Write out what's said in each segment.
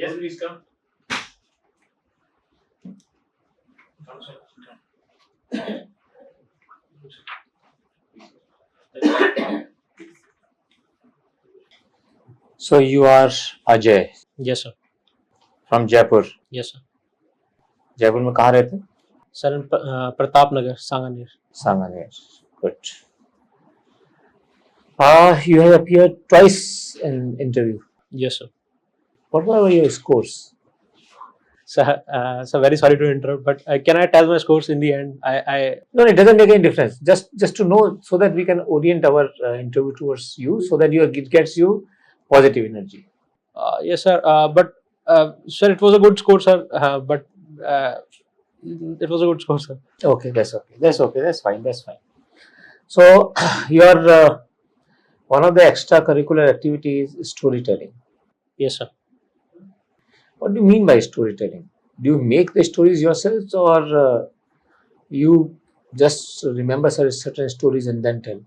Yes, please come. So you are Ajay Yes, sir. from Jaipur. Yes, sir. Jaipur में कहाँ रहते? Sir, in Pratap Nagar, Sanganer. Sanganer. Good. You have appeared twice in interview. Yes, sir. What were your scores? So very sorry to interrupt, but can I tell my scores in the end? No, it doesn't make any difference. Just to know, so that we can orient our interview towards you, so that it gets you positive energy. Yes, sir. But sir, it was a good score, sir. But it was a good score, sir. Okay, that's okay. That's okay. That's fine. That's fine. So your one of the extracurricular activities is storytelling. Yes, sir. What do you mean by storytelling? Do you make the stories yourselves, or you just remember certain stories and then tell?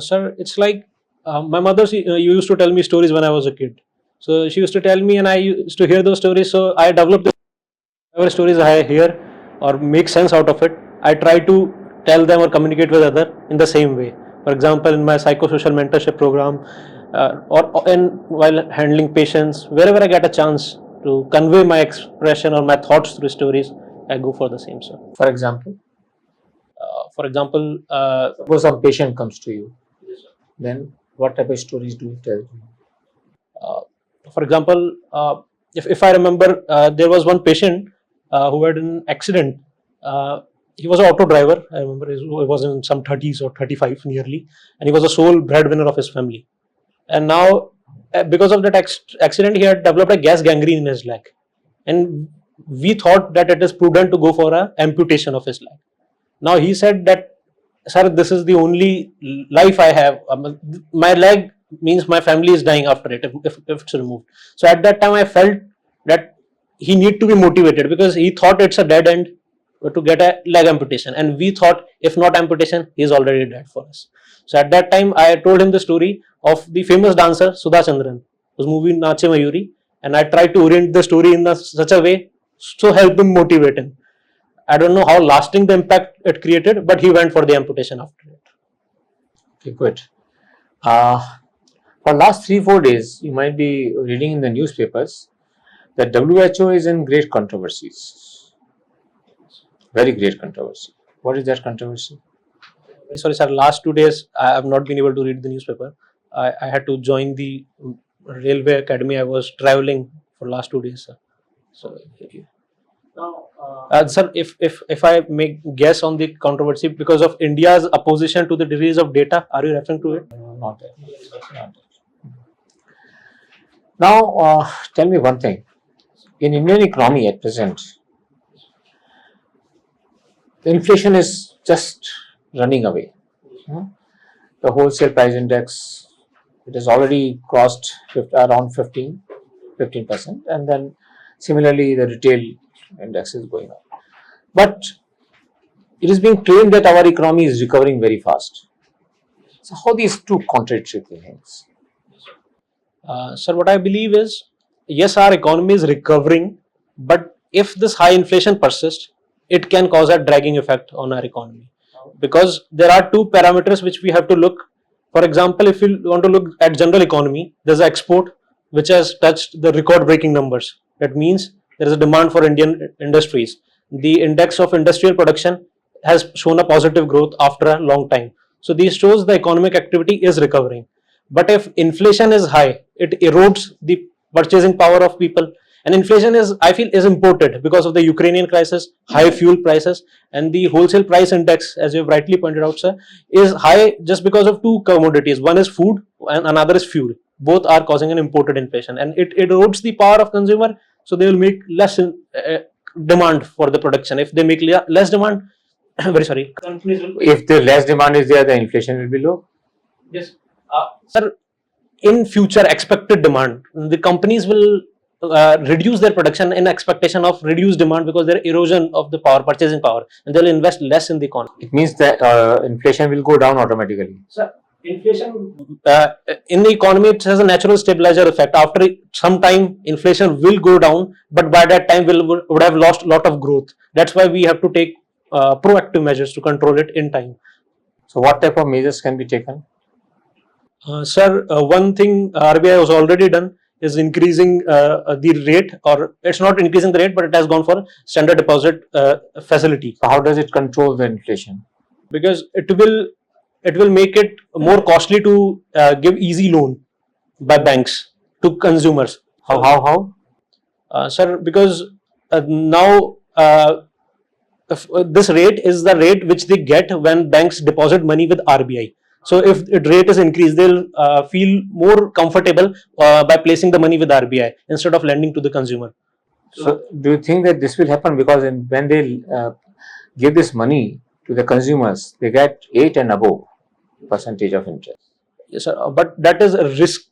Sir, it's like my mother used to tell me stories when I was a kid. So she used to tell me, and I used to hear those stories. So I developed whatever stories I hear or make sense out of it. I try to tell them or communicate with other in the same way. For example, in my psychosocial mentorship program, while handling patients, wherever I get a chance to convey my expression or my thoughts through stories, I go for the same, sir. For example, suppose some patient comes to you, then what type of stories do you tell? For example, if I remember, there was one patient who had an accident. He was an auto driver. I remember he was in some 30s or 35 nearly, and he was the sole breadwinner of his family. And now, because of that accident, he had developed a gas gangrene in his leg, and we thought that it is prudent to go for a amputation of his leg. Now he said that, sir, this is the only life I have. My leg means my family is dying after it if it's removed. So at that time I felt that he need to be motivated, because he thought it's a dead end to get a leg amputation, and we thought if not amputation, he is already dead for us. So at that time I told him the story of the famous dancer Sudha Chandran, whose movie Nache Mayuri, and I tried to orient the story in such a way to help him motivate him. I don't know how lasting the impact it created, but he went for the amputation after it. Okay, good. For last 3-4 days, you might be reading in the newspapers that WHO is in great controversies. Very great controversy. What is that controversy? Sorry, sir. Last 2 days, I have not been able to read the newspaper. I had to join the railway academy. I was traveling for last 2 days, sir. So, sir, if I make guess on the controversy because of India's opposition to the release of data, are you referring to it? Not that. Now, tell me one thing. In Indian economy at present, the inflation is just running away. The wholesale price index, it has already crossed around 15%, and then similarly the retail index is going up. But it is being claimed that our economy is recovering very fast. So how these two contradictory things? Sir, what I believe is, yes, our economy is recovering, but if this high inflation persists, it can cause a dragging effect on our economy, because there are two parameters which we have to look. For example, if you want to look at general economy, there's an export which has touched the record-breaking numbers. That means there is a demand for Indian industries. The index of industrial production has shown a positive growth after a long time. So this shows the economic activity is recovering. But if inflation is high, it erodes the purchasing power of people. And inflation I feel is imported because of the Ukrainian crisis, high fuel prices, and the wholesale price index, as you have rightly pointed out, sir, is high just because of two commodities. One is food and another is fuel. Both are causing an imported inflation, and it erodes the power of consumer. So they will make less demand for the production. If they make less demand, very sorry. If the less demand is there, the inflation will be low. Yes, sir. In future, expected demand, the companies will reduce their production in expectation of reduced demand because there is erosion of the purchasing power, and they will invest less in the economy. It means that inflation will go down automatically. Sir, Inflation in the economy, it has a natural stabilizer effect. After some time, inflation will go down, but by that time, would have lost a lot of growth. That's why we have to take proactive measures to control it in time. So what type of measures can be taken? Sir, one thing RBI has already done is increasing the rate, or it's not increasing the rate, but it has gone for standard deposit facility. So how does it control the inflation? Because it will make it more costly to give easy loan by banks to consumers. How? Sir, because now this rate is the rate which they get when banks deposit money with RBI. So if the rate is increased, they'll feel more comfortable by placing the money with RBI instead of lending to the consumer. So do you think that this will happen because when they give this money to the consumers, they get 8 and above percentage of interest? Yes, sir. But that is a risk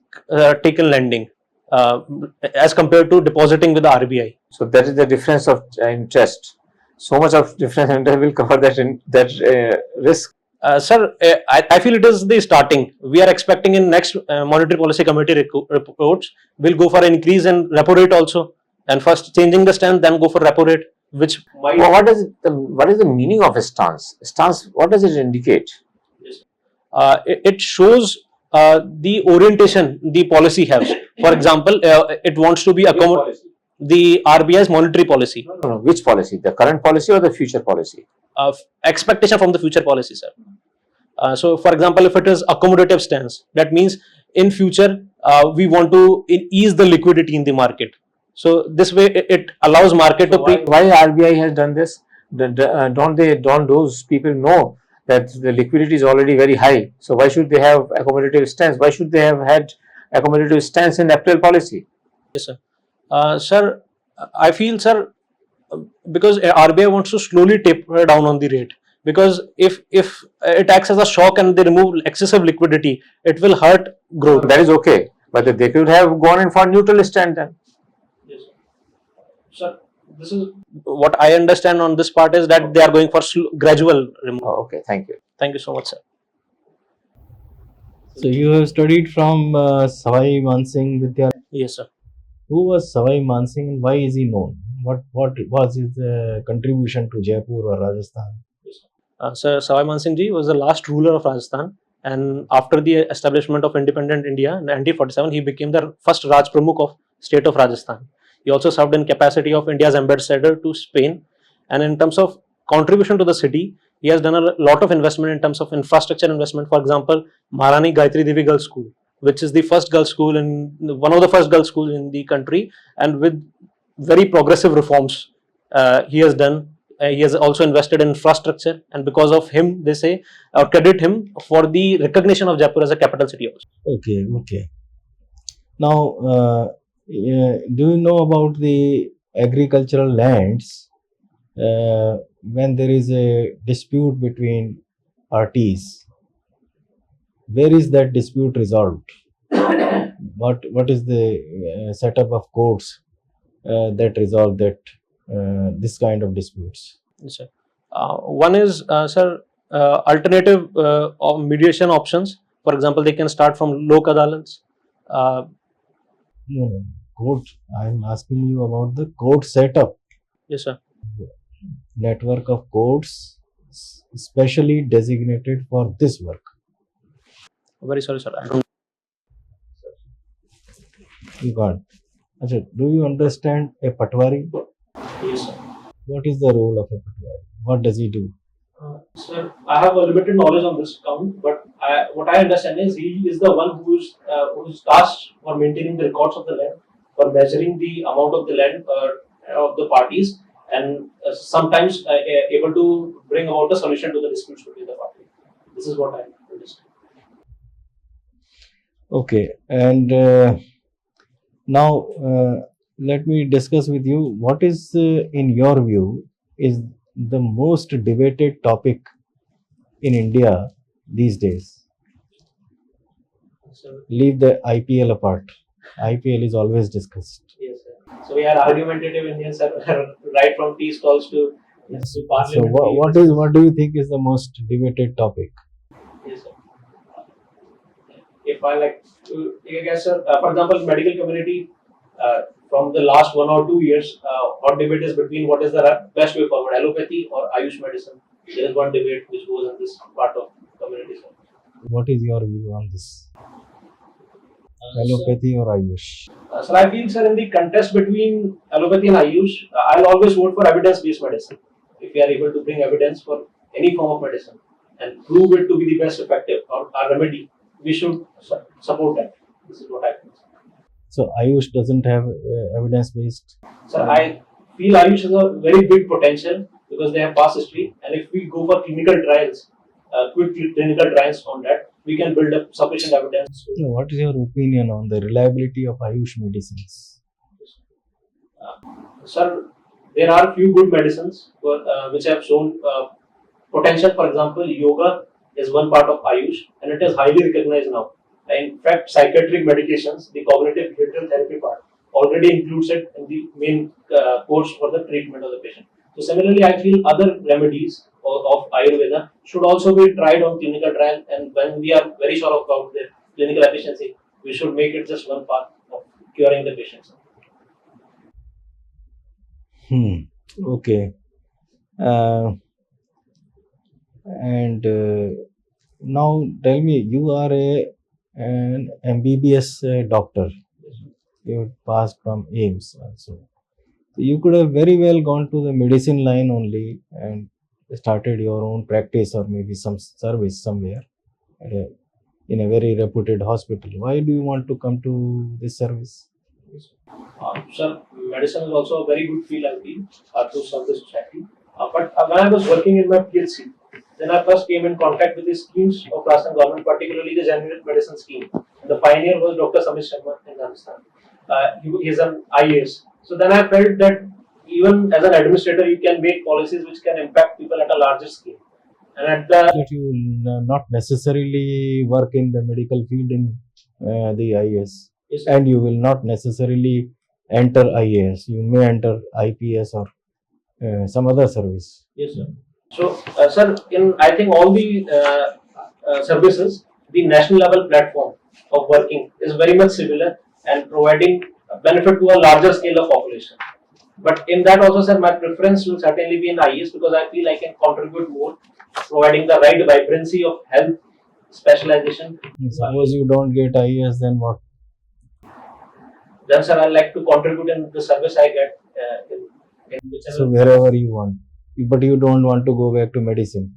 taken lending as compared to depositing with the RBI. So that is the difference of interest. So much of difference in interest will cover that risk. Sir, I feel it is the starting. We are expecting in next monetary policy committee reports, we'll go for an increase in repo rate also, and first changing the stance, then go for repo rate, which might. Well, what is the meaning of a stance? Stance, what does it indicate? It shows the orientation the policy has. For example, it wants to be the RBI's monetary policy. No, which policy? The current policy or the future policy? Expectation from the future policy, sir. So, for example, if it is accommodative stance, that means in future we want to ease the liquidity in the market. So this way it allows market to. Why RBI has done this? Don't those people know that the liquidity is already very high? So why should they have accommodative stance? Why should they have had accommodative stance in actual policy? Yes, sir. Sir, I feel, sir, because RBI wants to slowly taper down on the rate. Because if it acts as a shock and they remove excessive liquidity, it will hurt growth. That is okay, but they could have gone in for neutral stand then. Yes, sir. This is what I understand on this part is that they are going for gradual removal. Oh, okay, thank you. Thank you so much, sir. So you have studied from Savai Mansingh Vidya. Yes, sir. Who was Savai Mansingh and why is he known? What was his contribution to Jaipur or Rajasthan? Sir, Savai Mansingh Ji was the last ruler of Rajasthan, and after the establishment of independent India in 1947, he became the first Raj Pramukh of state of Rajasthan. He also served in capacity of India's ambassador to Spain, and in terms of contribution to the city, he has done a lot of investment in terms of infrastructure investment. For example, Maharani Gayatri Devi Girls School, which is the first girls' school in one of the first girls' schools in the country, and with very progressive reforms he has done. He has also invested in infrastructure, and because of him, they say or credit him for the recognition of Jaipur as a capital city also. Okay. Now, do you know about the agricultural lands? When there is a dispute between parties, where is that dispute resolved? What is the setup of courts that resolve that this kind of disputes? Yes, sir. One is, sir, alternative mediation options. For example, they can start from lok adalats. No, court. I am asking you about the court setup. Yes, sir. Network of courts specially designated for this work. Very sorry, sir. I don't. You can't. Achha, do you understand a patwari? Yes, sir. What is the role of a patwari? What does he do? Sir, I have a limited knowledge on this count, but what I understand is he is the one who's tasked for maintaining the records of the land, for measuring the amount of the land of the parties, and sometimes able to bring about a solution to the disputes between the parties. This is what I understand. Okay, and now let me discuss with you what is, in your view, is the most debated topic in India these days. So, Leave the IPL apart. IPL is always discussed. yes, sir. So we are argumentative Indians, sir, right from tea stalls to parliament. So what do you think is the most debated topic? Yes, sir. I like to take a guess, sir, for example, medical community, from the last 1 or 2 years, hot debate is between what is the best way forward, allopathy or Ayush medicine. There is one debate which goes in this part of community, sir. What is your view on this? So, Allopathy or Ayush? sir, I feel, sir, in the contest between allopathy and Ayush, I'll always vote for evidence-based medicine. If we are able to bring evidence for any form of medicine and prove it to be the best effective or remedy, we should support that. This is what I think. So Ayush doesn't have evidence based. Sir, I feel Ayush has a very big potential because they have past history, and if we go for clinical trials, quick clinical trials on that, we can build up sufficient evidence. What is your opinion on the reliability of Ayush medicines? Sir, there are few good medicines which have shown potential. For example, yoga is one part of Ayush, and it is highly recognized now. In fact, psychiatric medications, the cognitive behavioral therapy part, already includes it in the main course for the treatment of the patient. So similarly, I feel other remedies of Ayurveda should also be tried on clinical trial, and when we are very sure about their clinical efficiency, we should make it just one part of curing the patients. Okay. And now tell me, you are an MBBS doctor. You passed from AIMS also. So you could have very well gone to the medicine line only and started your own practice or maybe some service somewhere in a very reputed hospital. Why do you want to come to this service? Sir, medicine is also a very good field, I feel, to serve the society. But when I was working in my PhD, then I first came in contact with the schemes of Rajasthan government, particularly the generic medicine scheme. And the pioneer was Dr. Samit Sharma in Rajasthan. He is an IAS. So then I felt that even as an administrator, you can make policies which can impact people at a larger scale. And at the That you will not necessarily work in the medical field in the IAS. yes, And you will not necessarily enter IAS. You may enter IPS or some other service. yes, sir. So, sir, in I think all the services, the national level platform of working is very much similar and providing a benefit to a larger scale of population. But in that also, sir, my preference will certainly be in IES because I feel I can contribute more, providing the right vibrancy of health specialization. Suppose you don't get IAS, then what? Then, sir, I like to contribute in the service I get in whichever. So wherever you want, but you don't want to go back to medicine.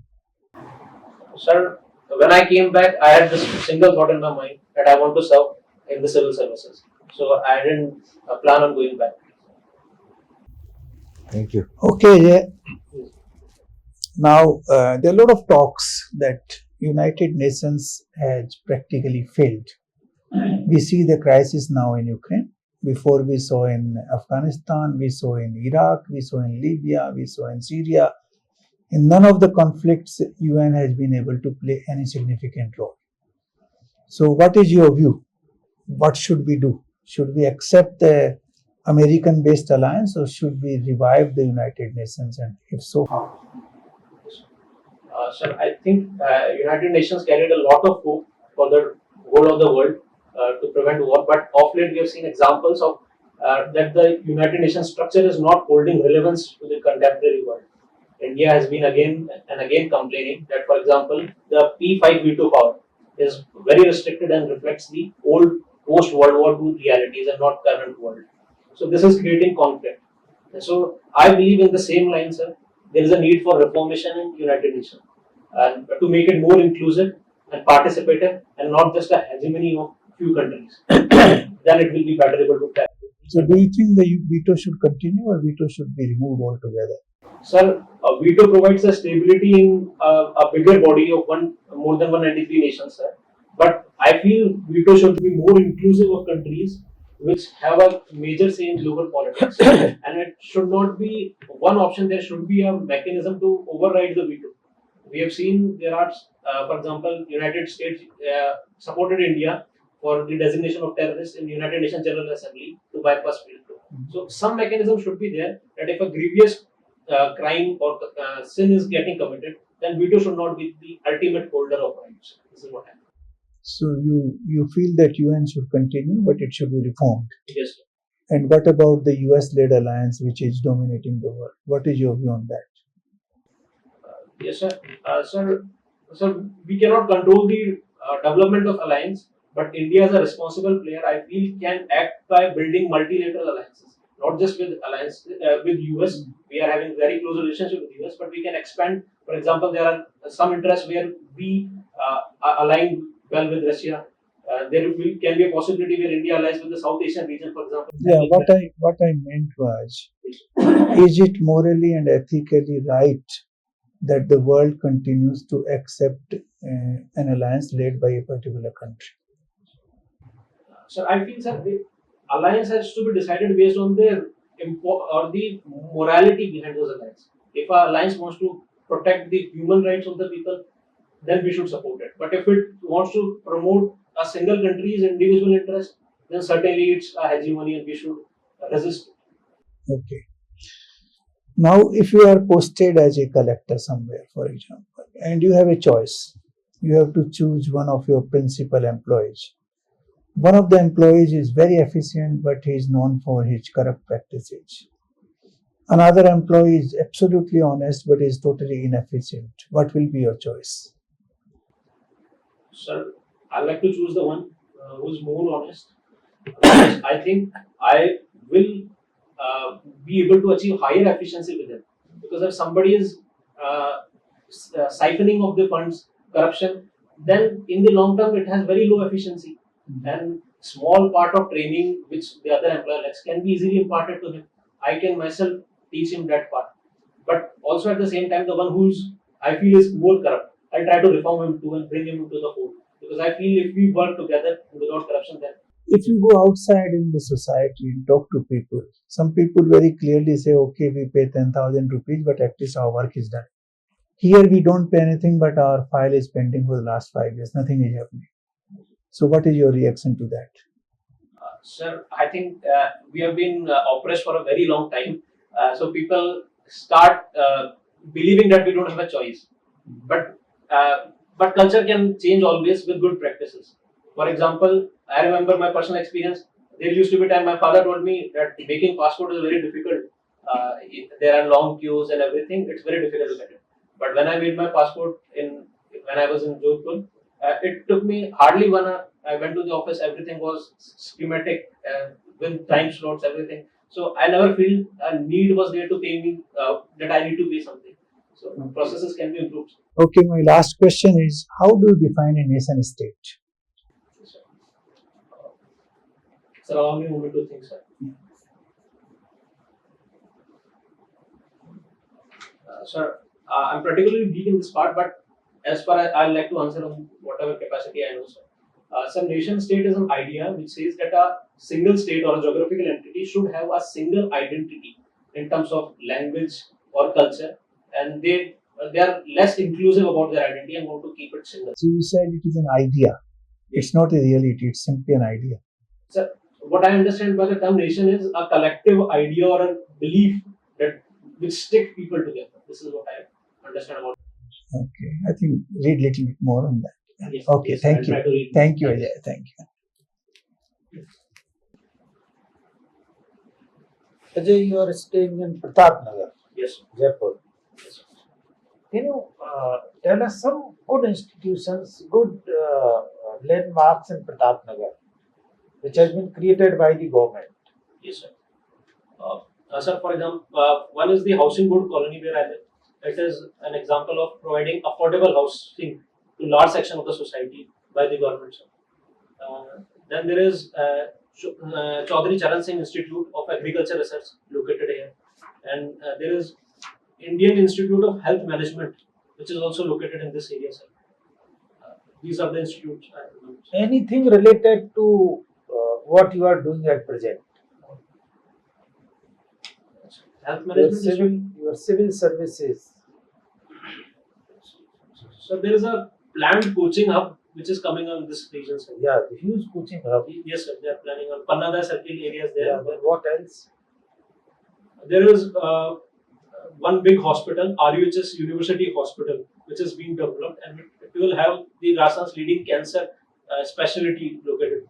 Sir, when I came back, I had this single thought in my mind that I want to serve in the civil services. So I didn't plan on going back. Thank you. Okay, Ajay. Now, there are a lot of talks that United Nations has practically failed. We see the crisis now in Ukraine. Before we saw in Afghanistan, we saw in Iraq, we saw in Libya, we saw in Syria. In none of the conflicts, UN has been able to play any significant role. So, what is your view? What should we do? Should we accept the American-based alliance, or should we revive the United Nations? And if so, how? Sir, I think United Nations carried a lot of hope for the whole of the world to prevent war, but of late we have seen examples of that the United Nations structure is not holding relevance to the contemporary world. India has been again and again complaining that, for example, the P5 veto power is very restricted and reflects the old post-World War II realities and not current world. So this is creating conflict. And so I believe in the same line, sir, there is a need for reformation in United Nations and to make it more inclusive and participative and not just a hegemony of few countries. Then it will be better able to tackle. So, do you think the veto should continue, or veto should be removed altogether? Sir, veto provides a stability in a bigger body of more than 193 nations, sir. But I feel veto should be more inclusive of countries which have a major say in global politics. And it should not be one option, there should be a mechanism to override the veto. We have seen there are, for example, United States supported India for the designation of terrorists in United Nations General Assembly to bypass veto. So some mechanism should be there that if a grievous crime or sin is getting committed, then veto should not be the ultimate holder of rights. This is what happens. So you feel that UN should continue, but it should be reformed. Yes, sir. And what about the US-led alliance, which is dominating the world? What is your view on that? Yes, sir. Sir, we cannot control the development of alliance, but India as a responsible player, I feel, can act by building multilateral alliances, not just with alliance with US. We are having very close relationship with US, but we can expand. For example, there are some interests where we are aligned well with Russia. Can be a possibility where India allies with the South Asian region, for example. Yeah, what I meant was, is it morally and ethically right that the world continues to accept an alliance led by a particular country? So I feel, sir, the alliance has to be decided based on the the morality behind those alliance. If our alliance wants to protect the human rights of the people, then we should support it. But if it wants to promote a single country's individual interest, then certainly it's a hegemony and we should resist. Okay. Now, if you are posted as a collector somewhere, for example, and you have a choice, you have to choose one of your principal employees. One of the employees is very efficient, but he is known for his corrupt practices. Another employee is absolutely honest, but is totally inefficient. What will be your choice? Sir, I like to choose the one who's more honest. I think I will be able to achieve higher efficiency with them, because if somebody is siphoning of the funds, corruption, then in the long term it has very low efficiency, and small part of training which the other employer lacks can be easily imparted to him. I can myself teach him that part, but also at the same time the one who's I feel is more corrupt, I try to reform him too and bring him into the fold, because I feel if we work together without corruption, then If you go outside in the society and talk to people, some people very clearly say, okay, we pay 10,000 rupees, but at least our work is done. Here we don't pay anything, but our file is pending for the last 5 years. Nothing is happening. So, what is your reaction to that? Sir, I think we have been oppressed for a very long time. So people start believing that we don't have a choice. But but culture can change always with good practices. For example, I remember my personal experience. There used to be a time my father told me that making passport is very difficult. There are long queues and everything. It's very difficult to get it. But when I made my passport when I was in Jodhpur, it took me hardly 1 hour. I went to the office. Everything was schematic with time slots, everything. So I never feel a need was there to pay me that I need to pay something. So processes can be improved. Okay, my last question is, how do you define a nation state? Sir, allow me a moment to think, sir. Sir, I'm particularly weak in this part, but as far as I'd like to answer on whatever capacity I know, sir. Some nation state is an idea which says that a single state or a geographical entity should have a single identity in terms of language or culture, and they are less inclusive about their identity and want to keep it single. So, you said it is an idea. It's not a reality, it's simply an idea. So, what I understand by the term nation is a collective idea or a belief that which stick people together. This is what I understand about. Okay, I think read little bit more on that. Yes, Okay, yes, thank I'll try to you. read. Thank you, Ajay. Thank you. Ajay, you are staying in Pratap Nagar, Yes. Jaipur. Yes. Can you tell us some good institutions, good landmarks in Pratap Nagar, which has been created by the government? Yes, sir. Sir, for example, one is the housing board colony where I live. It is an example of providing affordable housing to large section of the society by the government, sir. Then there is Chaudhary Charan Singh Institute of Agriculture Research located here, and there is Indian Institute of Health Management, which is also located in this area, sir. These are the institutes I remember, sir. Anything related to what you are doing at present? Health Your management. your civil services. So there is a planned coaching hub which is coming on this region, sir. Yeah, the huge coaching hub. Yes, sir. They are planning on Pannada circle areas there. Yeah, then what else? There is one big hospital, RUHS University Hospital, which is being developed, and it will have the Rajasthan's leading cancer specialty located.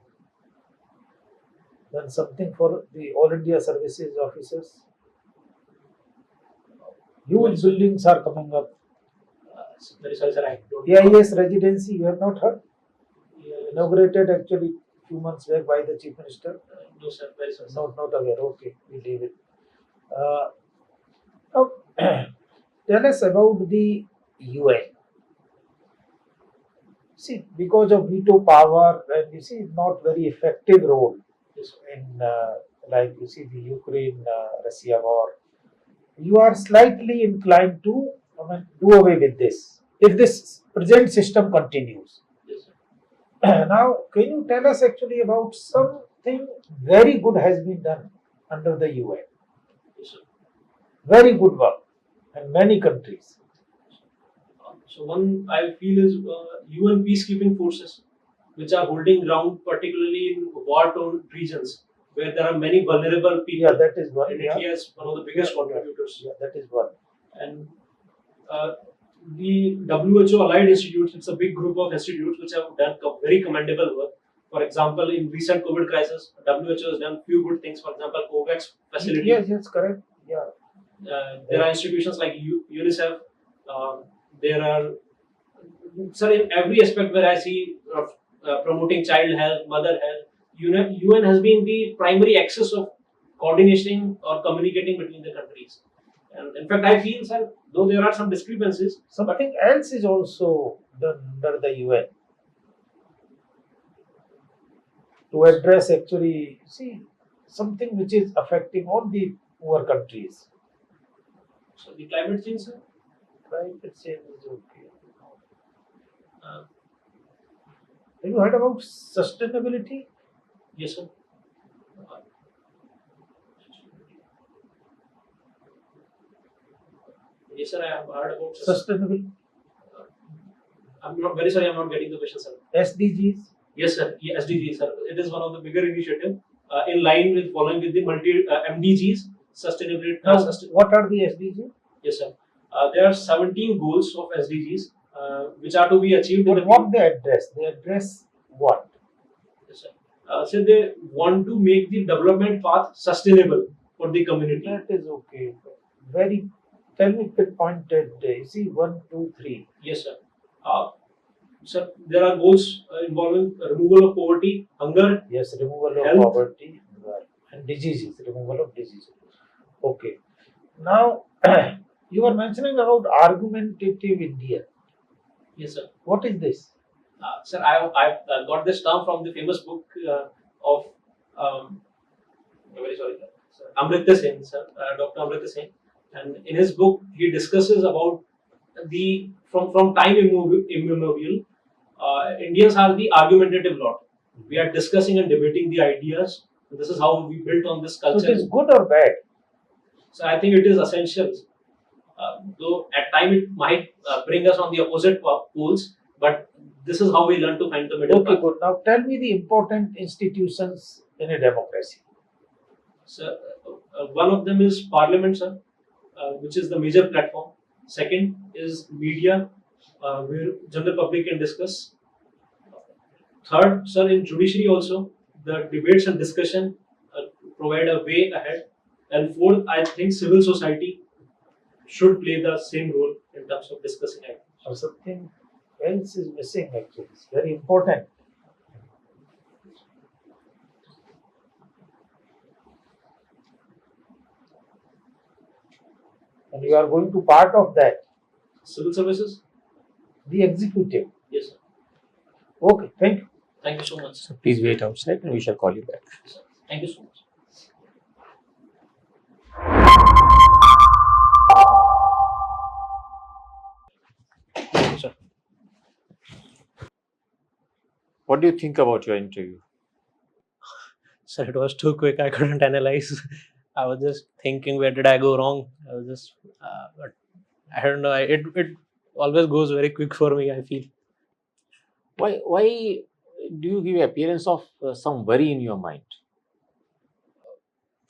Then something for the All India Services officers. Huge buildings are coming up. Very sorry, sir, I don't know. AIS residency, you have not heard? Inaugurated actually few months back by the Chief Minister. No, sir, very sorry. Not aware. Okay, we leave it. Now, tell us about the UN. See, because of veto power and you see not very effective role Yes, sir. in like you see the Ukraine-Russia war, you are slightly inclined to do away with this if this present system continues. Yes, sir. Now, can you tell us actually about something very good has been done under the UN? Yes, sir. Very good work in many countries. So one I feel is UN peacekeeping forces, which are holding ground particularly in war-torn regions where there are many vulnerable people. Yeah, that is one. And Yeah, India is one of the biggest yeah, contributors. yeah, that is one. And the WHO allied institutes, it's a big group of institutes which have done very commendable work. For example, in recent COVID crisis, WHO has done few good things. For example, COVAX facility. Yes, correct. Yeah. There are institutions like UNICEF. There are, sir, in every aspect where I see promoting child health, mother health, UN has been the primary axis of coordinating or communicating between the countries. And in fact, I feel, sir, though there are some discrepancies, Something else is also done under the UN to address actually, see, something which is affecting all the poor countries. so the climate change, sir. Climate change is okay. Uh, Have you heard about sustainability? yes, sir. Yes, sir, I have heard about Sustainable I'm not very sorry, I'm not getting the question, sir. SDGs. Yes, sir. SDGs, sir. It is one of the bigger initiative in line with following with the multi MDGs, sustainability. Now, what are the SDGs? Yes, sir. There are 17 goals of SDGs which are to be achieved. But what they address? They address what? Yes, sir. So they want to make the development path sustainable for the community. That is okay. Very, tell me pinpointed. You see, 1, 2, 3. Yes, sir. Sir, there are goals involving removal of poverty, hunger. Yes, removal of Health. poverty and diseases. Removal of diseases. Okay. Now, you were mentioning about argumentative India. Yes, sir. What is this? Sir, I got this term from the famous book of very sorry, sir, Amrita Sen, sir, Dr. Amrita Sen, and in his book he discusses about the from time immemorial, Indians are the argumentative lot. We are discussing and debating the ideas. This is how we built on this So culture. it is good or bad? So I think it is essential. Though at time it might bring us on the opposite poles, but this is how we learn to find the middle Okay, path. good. Now tell me the important institutions in a democracy. So one of them is Parliament, sir, which is the major platform. Second is media, where general public can discuss. Third, sir, in judiciary also, the debates and discussion provide a way ahead. And fourth, I think civil society should play the same role in terms of discussing it. Or something else is missing actually. It's very important. And you are going to part of that, Civil services? the executive. Yes, sir. Okay, thank you. Thank you so much. So please wait outside and we shall call you back. Sir. Thank you so much. Sir. What do you think about your interview? Sir, it was too quick. I couldn't analyze. I was just thinking, where did I go wrong? I was just, but I don't know. It always goes very quick for me, I feel. Why do you give appearance of some worry in your mind?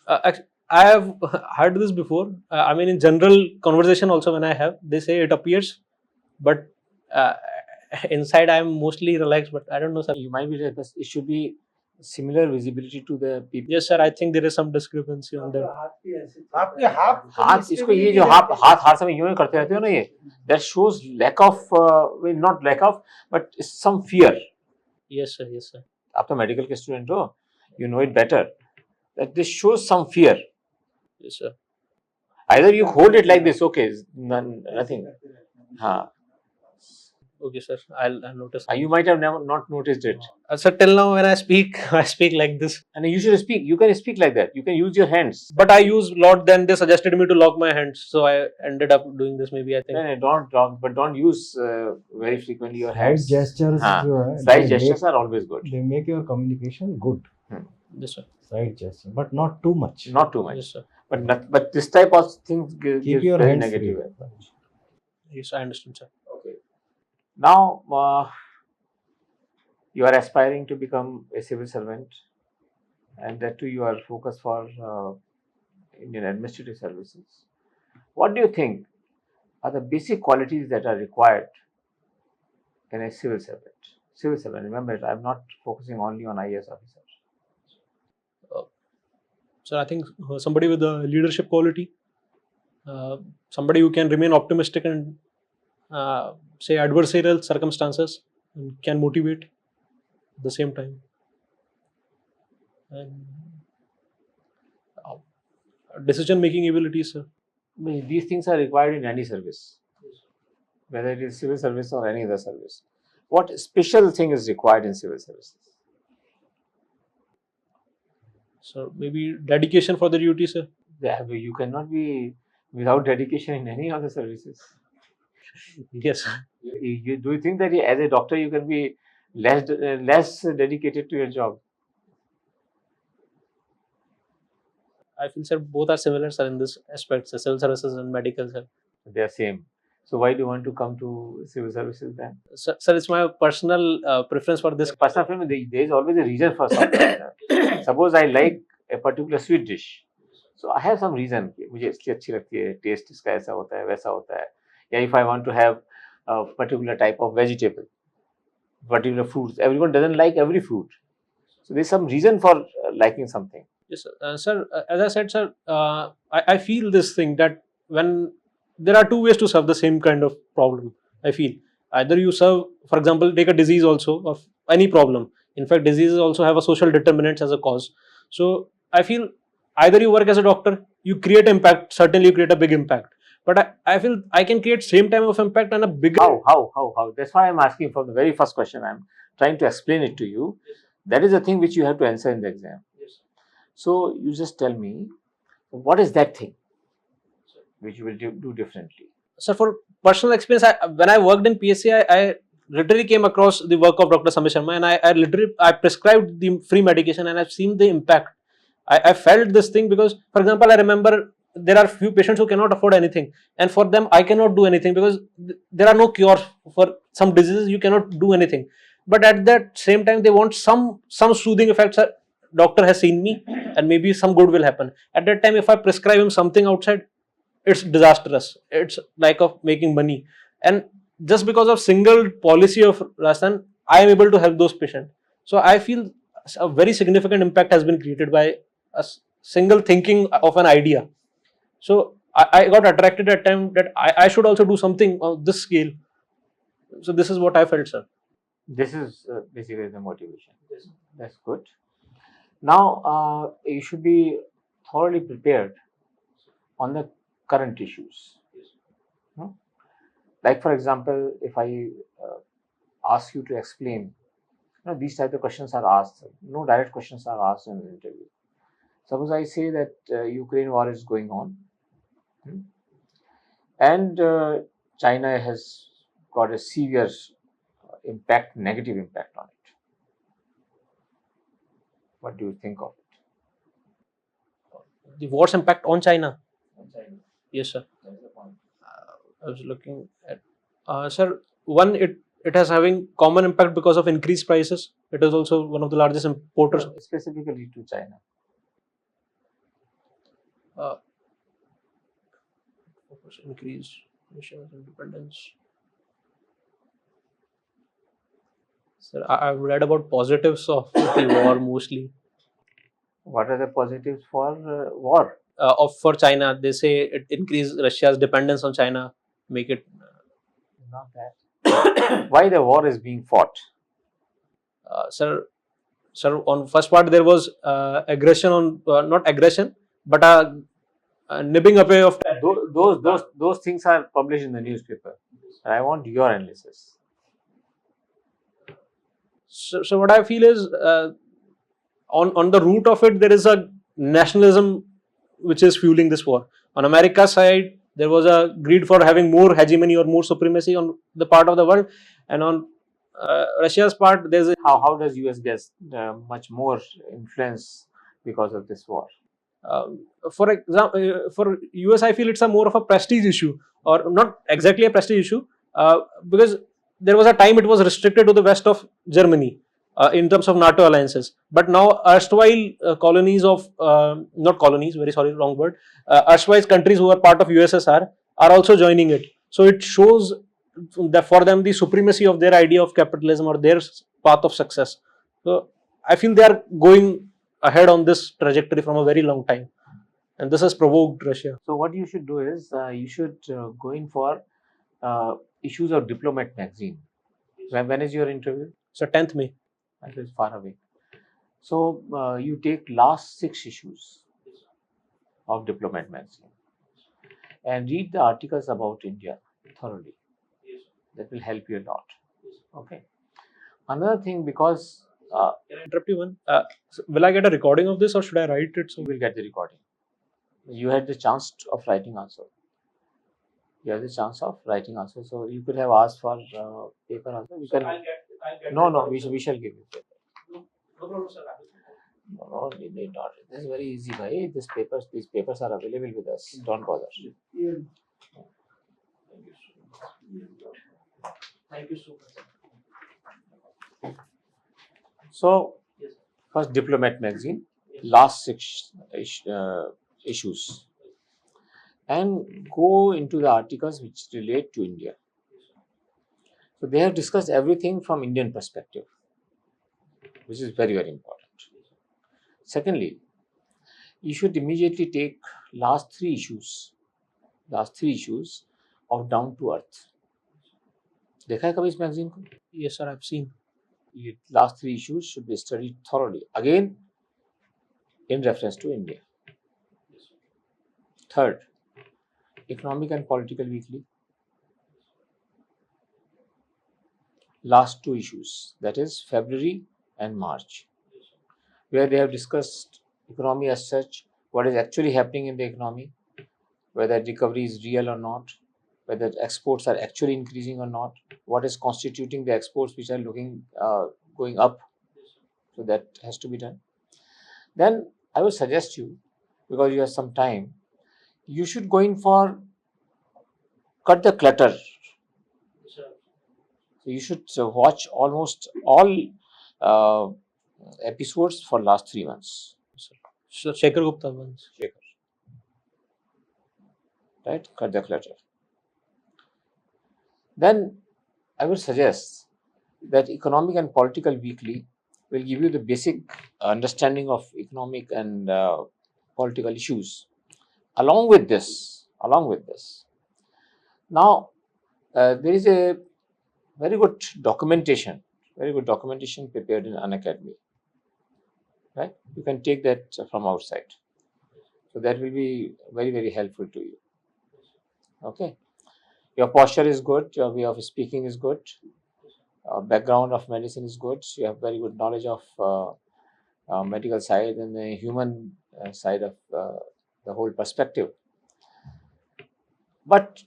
I have heard this before. I mean, in general conversation also, when I have, they say it appears, but inside I'm mostly relaxed, but I don't know, sir. You might be right, but it should be similar visibility to the people. Yes, sir. I think there is some discrepancy on that. आपके हाथ हाथ इसको ये जो हाथ हर समय यूं ही करते रहते हो ना ये, that shows lack of not lack of but some fear. Yes, sir. Yes, sir. आप तो मेडिकल के स्टूडेंट हो, you know it better, that this shows some fear. Yes, sir. Either you hold it like this, okay, nothing. हाँ. Okay, sir. I'll notice. You might have never not noticed it. Sir, till now when I speak, I speak like this. And you should speak. You can speak like that. You can use your hands. But I use lot. Then they suggested me to lock my hands, so I ended up doing this. Maybe I think. No, don't use very frequently your hands. Slight gestures, Slight gestures are always good. They make your communication good. Yes, sir. Slight gesture, but not too much. Not too much. Yes, sir. But this type of things gives Keep your very hands negative. free. Yes, I understand, sir. Okay. Now you are aspiring to become a civil servant, and that too you are focused for Indian administrative services. What do you think are the basic qualities that are required in a civil servant? Civil servant. Remember, I am not focusing only on IAS officers. So I think somebody with a leadership quality, somebody who can remain optimistic and say adversarial circumstances and can motivate at the same time. And decision making abilities, sir. These things are required in any service, whether it is civil service or any other service. What special thing is required in civil services? So maybe dedication for the duty, sir. You cannot be without dedication in any other services. Yes. Do you think that as a doctor you can be less dedicated to your job? I feel, sir, both are similar, sir, in this aspect, sir. Civil services and medical, sir. They are same. So why do you want to come to civil services then? Sir, it's my personal preference for this. Personal preference, there is always a reason for something. Suppose I like a particular sweet dish, so I have some reason. मुझे इसलिए अच्छी लगती है, taste इसका ऐसा होता है, वैसा होता है. Yeah, if I want to have a particular type of vegetable, particular fruits, everyone doesn't like every fruit. So there's some reason for liking something. Yes, sir. Sir, as I said, sir, I feel this thing that when there are two ways to solve the same kind of problem. I feel either you serve, for example, take a disease also of any problem. In fact, diseases also have a social determinants as a cause. So I feel either you work as a doctor, you create impact. Certainly, you create a big impact. But I feel I can create same time of impact and a bigger. How? That's why I'm asking from the very first question. I'm trying to explain it to you. That is the thing which you have to answer in the exam. Yes. So you just tell me, what is that thing which you will do differently? So for personal experience, when I worked in PSC, I literally came across the work of Dr. Samir Sharma, and I prescribed the free medication, and I've seen the impact. I felt this thing because, for example, I remember there are few patients who cannot afford anything, and for them I cannot do anything because there are no cures for some diseases. You cannot do anything, but at that same time they want some soothing effects. Doctor has seen me, and maybe some good will happen. At that time, if I prescribe him something outside, it's disastrous. It's like of making money, and just because of single policy of Rajasthan, I am able to help those patients. So I feel a very significant impact has been created by a single thinking of an idea. So I got attracted at time that I should also do something on this scale. So this is what I felt, sir. This is basically the motivation. Yes. That's good. Now you should be thoroughly prepared on the current issues. Yes. Like for example, if I ask you to explain, these type of questions are asked. No direct questions are asked in an interview. Suppose I say that Ukraine war is going on, and China has got a severe negative impact on it. What do you think of it? The war's impact on China. Yes, sir. That is the point. I was looking at, sir. One, it has having common impact because of increased prices. It is also one of the largest importers. Specifically to China. Increased nation's independence. Sir, I've read about positives of the war mostly. What are the positives for war? For China, they say it increase Russia's dependence on China, make it. Not that. Why the war is being fought? Sir, on first part there was aggression on not aggression, but a nibbing away of. Those things are published in the newspaper. And I want your analysis. So what I feel is on the root of it there is a nationalism which is fueling this war. On America's side, there was a greed for having more hegemony or more supremacy on the part of the world, and on Russia's part, there's a. How does US get much more influence because of this war? For example, for US, I feel it's a more of a prestige issue, or not exactly a prestige issue, because there was a time it was restricted to the west of Germany in terms of NATO alliances. But now, erstwhile colonies of not colonies, very sorry, wrong word. Erstwhile countries who are part of USSR are also joining it. So it shows that for them the supremacy of their idea of capitalism or their path of success. So I feel they are going ahead on this trajectory from a very long time, and this has provoked Russia. So what you should do is you should go in for issues of Diplomat magazine. When is your interview? So 10th May. That is far away. So you take last 6 issues of Diplomat magazine and read the articles about India thoroughly. That will help you a lot. Okay. Another thing, because Can I interrupt you one? So will I get a recording of this or should I write it? So you will get the recording. You had the chance of writing answer. You have the chance of writing answer. So you could have asked for paper answer. We can. No, we shall give you paper. No problem, sir. No, we need not. This is very easy, bhai. These papers are available with us. Don't bother. Thank you so much. So, first Diplomat magazine, last 6 issues, and go into the articles which relate to India. So they have discussed everything from Indian perspective, which is very, very important. Secondly, you should immediately take last 3 issues of Down to Earth. देखा है कभी इस magazine को? Yes, sir, I've seen. Last 3 issues should be studied thoroughly, again in reference to India. Third, Economic and Political Weekly. Last 2 issues, that is February and March, where they have discussed economy as such, what is actually happening in the economy, whether recovery is real or not, whether exports are actually increasing or not, what is constituting the exports which are going up. So that has to be done. Then I would suggest you, because you have some time, you should go in for cut the clutter. So you should watch almost all episodes for last 3 months. So Shekhar Gupta ones. Right? Cut the clutter. Then I would suggest that Economic and Political Weekly will give you the basic understanding of economic and political issues. Along with this, now there is a very good documentation prepared in Unacademy. Right? You can take that from outside. So that will be very, very helpful to you. Okay. Your posture is good, your way of speaking is good, background of medicine is good, you have very good knowledge of medical side and the human side of the whole perspective. But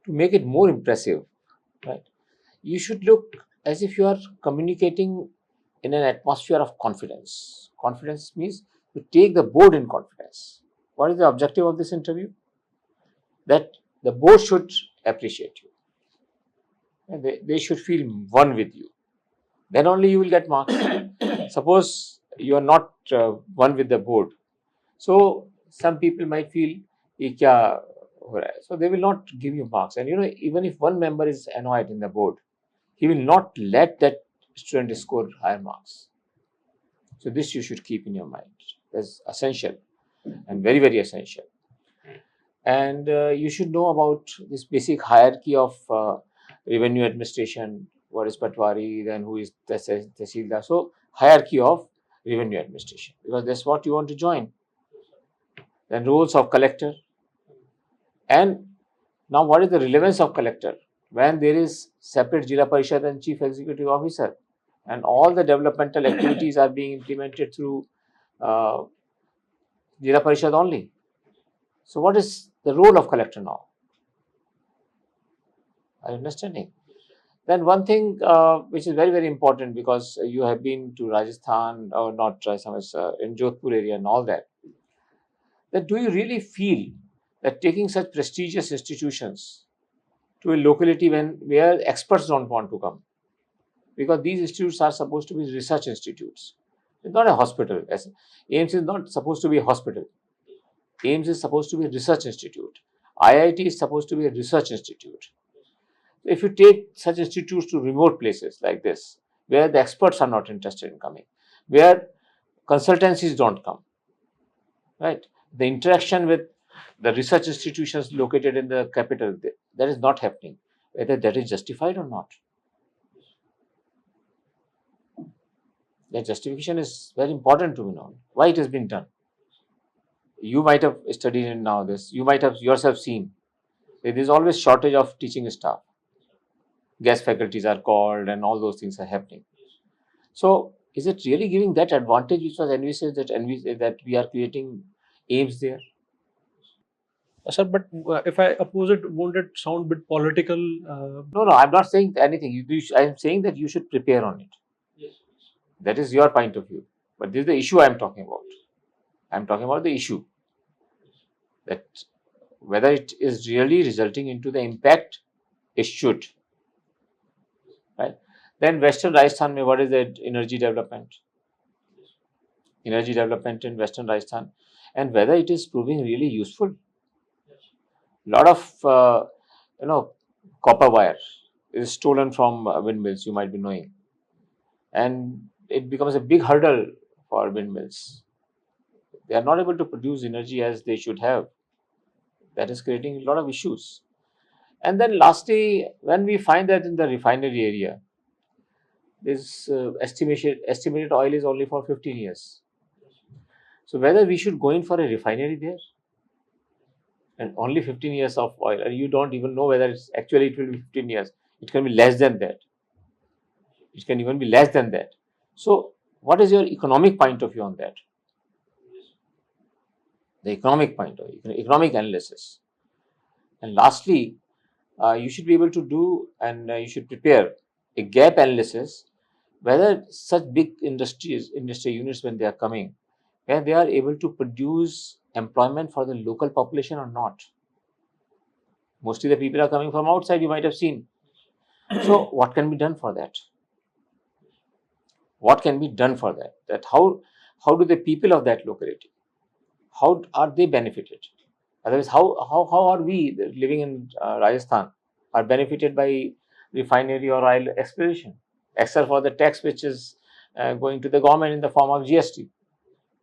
to make it more impressive, right, you should look as if you are communicating in an atmosphere of confidence. Confidence means to take the board in confidence. What is the objective of this interview? That the board should appreciate you. And they should feel one with you. Then only you will get marks. Suppose you are not one with the board. So some people might feel, "Ye kya ho raha hai?" So they will not give you marks. And even if one member is annoyed in the board, he will not let that student score higher marks. So this you should keep in your mind. That's essential and very, very essential. And you should know about this basic hierarchy of revenue administration. What is Patwari, then who is Tehsildar. So hierarchy of revenue administration, because that's what you want to join. Then roles of collector. And now what is the relevance of collector? When there is separate Jila Parishad and Chief Executive Officer, and all the developmental activities are being implemented through Jila Parishad only. So what is the role of collector now? Are you understanding? Then one thing which is very, very important, because you have been to Rajasthan, or not Rajasthan, in Jodhpur area and all that, that do you really feel that taking such prestigious institutions to a locality where experts don't want to come? Because these institutes are supposed to be research institutes. It's not a hospital. AIMS is not supposed to be a hospital. AIMS is supposed to be a research institute. IIT is supposed to be a research institute. If you take such institutes to remote places like this, where the experts are not interested in coming, where consultancies don't come, right? The interaction with the research institutions located in the capital, that is not happening. Whether that is justified or not. That justification is very important to be known. Why it has been done. You might have studied in now this. You might have yourself seen. There is always shortage of teaching staff. Guest faculties are called and all those things are happening. So is it really giving that advantage which was envisaged, that we are creating aims there? Sir, but if I oppose it, won't it sound a bit political? No, I'm not saying anything. I'm saying that you should prepare on it. Yes. That is your point of view. But this is the issue I'm talking about. I'm talking about the issue. That whether it is really resulting into the impact it should. Right? Then Western Rajasthan, what is the energy development? Energy development in Western Rajasthan, and whether it is proving really useful. Lot of copper wire is stolen from windmills, you might be knowing, and it becomes a big hurdle for windmills. They are not able to produce energy as they should have. That is creating a lot of issues. And then lastly, when we find that in the refinery area, this estimated oil is only for 15 years. So whether we should go in for a refinery there, and only 15 years of oil, and you don't even know whether it will be 15 years. It can be less than that. It can even be less than that. So what is your economic point of view on that? The economic point of view, economic analysis. And lastly, you should be able to do, and you should prepare a gap analysis, whether such big industry units, when they are coming, where they are able to produce employment for the local population or not. Mostly the people are coming from outside, you might have seen. So what can be done for that? What can be done for that? That how do the people of that locality, how are they benefited? Otherwise, how are we living in Rajasthan are benefited by refinery or oil exploration, except for the tax which is going to the government in the form of GST?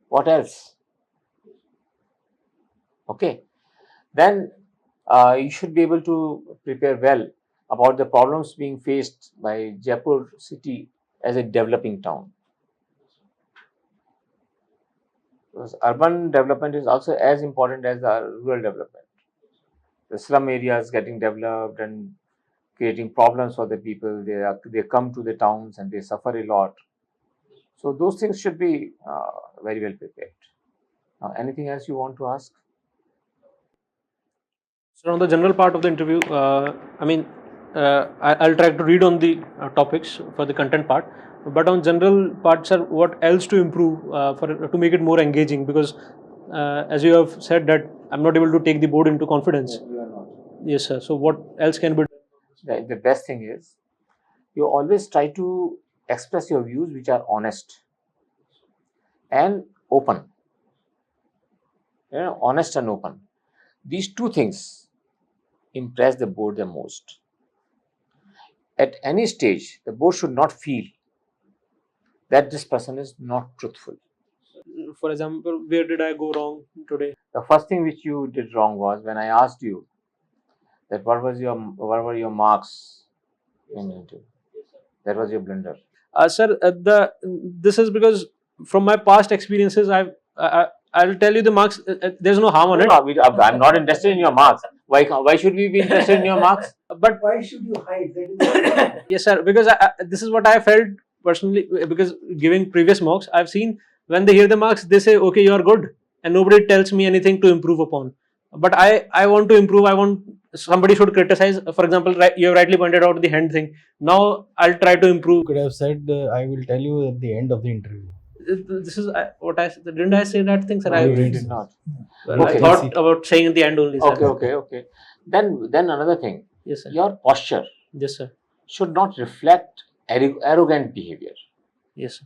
What else? Okay, then you should be able to prepare well about the problems being faced by Jaipur city as a developing town. Because urban development is also as important as the rural development. The slum areas getting developed and creating problems for the people. They come to the towns and they suffer a lot. So those things should be very well prepared. Anything else you want to ask? So on the general part of the interview, I'll try to read on the topics for the content part. But on general part, sir, what else to improve to make it more engaging? Because as you have said that I'm not able to take the board into confidence. You are not. Yes, sir. So what else can be done? The best thing is you always try to express your views which are honest and open. Honest and open. These two things impress the board the most. At any stage, the board should not feel that this person is not truthful. For example, where did I go wrong today? The first thing which you did wrong was when I asked you that what were your marks in interview. That was your blunder. Sir, this is because from my past experiences, I'll tell you the marks. There's no harm on it. I'm not interested in your marks. Why should we be interested in your marks? But Why should you hide? That is yes, sir, because this is what I felt personally. Because giving previous mocks, I've seen when they hear the marks, they say, "Okay, you are good," and nobody tells me anything to improve upon. But I want to improve. I want somebody should criticize. For example, you have rightly pointed out the hand thing. Now I'll try to improve. Could have said, I will tell you at the end of the interview. This is what I didn't I say that thing, sir. No, I you did not. Well, Okay. I thought about saying in the end only, sir. Okay. Then another thing, Yes, sir. your posture Yes, sir. should not reflect arrogant behavior. Yes, sir.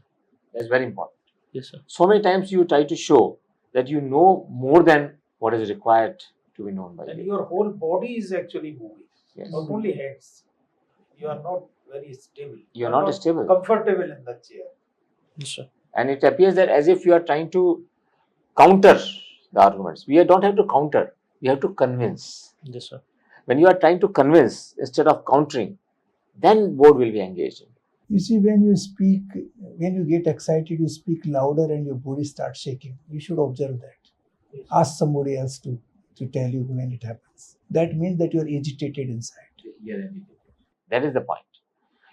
That's very important. Yes, sir. So many times you try to show that you know more than what is required to be known by And you. your whole body is actually moving, Yes. not only heads. You are not very stable. You are not stable. Comfortable in the chair. Yes, sir. And it appears that as if you are trying to counter the arguments. We don't have to counter. We have to convince. Yes, sir. When you are trying to convince instead of countering, then board will be engaged in. You see, when you speak, when you get excited, you speak louder and your body starts shaking. You should observe that. Ask somebody else to tell you when it happens. That means that you are agitated inside. That is the point.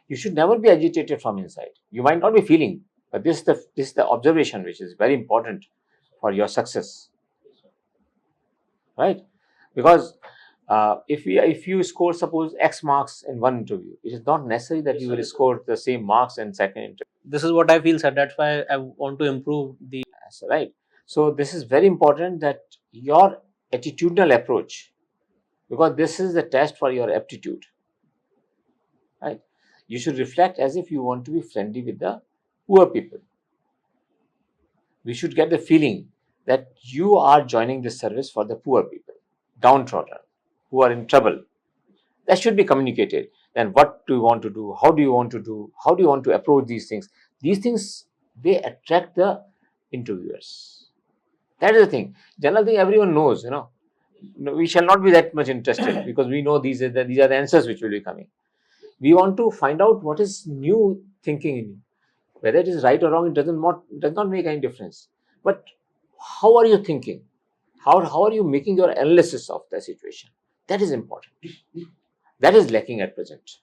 You should never be agitated from inside. You might not be feeling, but this is the observation which is very important for your success. Right? Because if you score suppose X marks in one interview, it is not necessary that you will score the same marks in second interview. This is what I feel, sir. That's why I want to improve the. Right? So this is very important that your attitudinal approach, because this is the test for your aptitude. Right? You should reflect as if you want to be friendly with the poor people. We should get the feeling that you are joining this service for the poor people, downtrodden, who are in trouble. That should be communicated. Then what do you want to do? How do you want to do? How do you want to approach these things? These things, they attract the interviewers. That is the thing. General thing everyone knows, We shall not be that much interested because we know these are the answers which will be coming. We want to find out what is new thinking in you. Whether it is right or wrong, it does not make any difference. But how are you thinking? How are you making your analysis of the situation? That is important. That is lacking at present.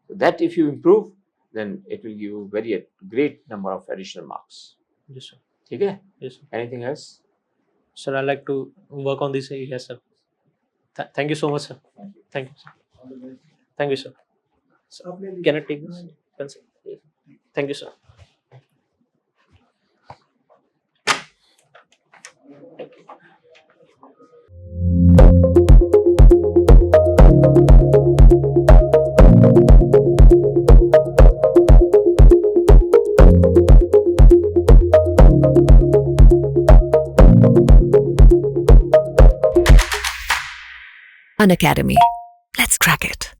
That if you improve, then it will give you a great number of additional marks. Yes, sir. Okay? Yes, sir. Anything else? Sir, I like to work on this area, sir. Thank you so much, sir. Thank you, sir. Thank you, sir. Can I take this pencil? Thank you, sir. Unacademy. Let's crack it.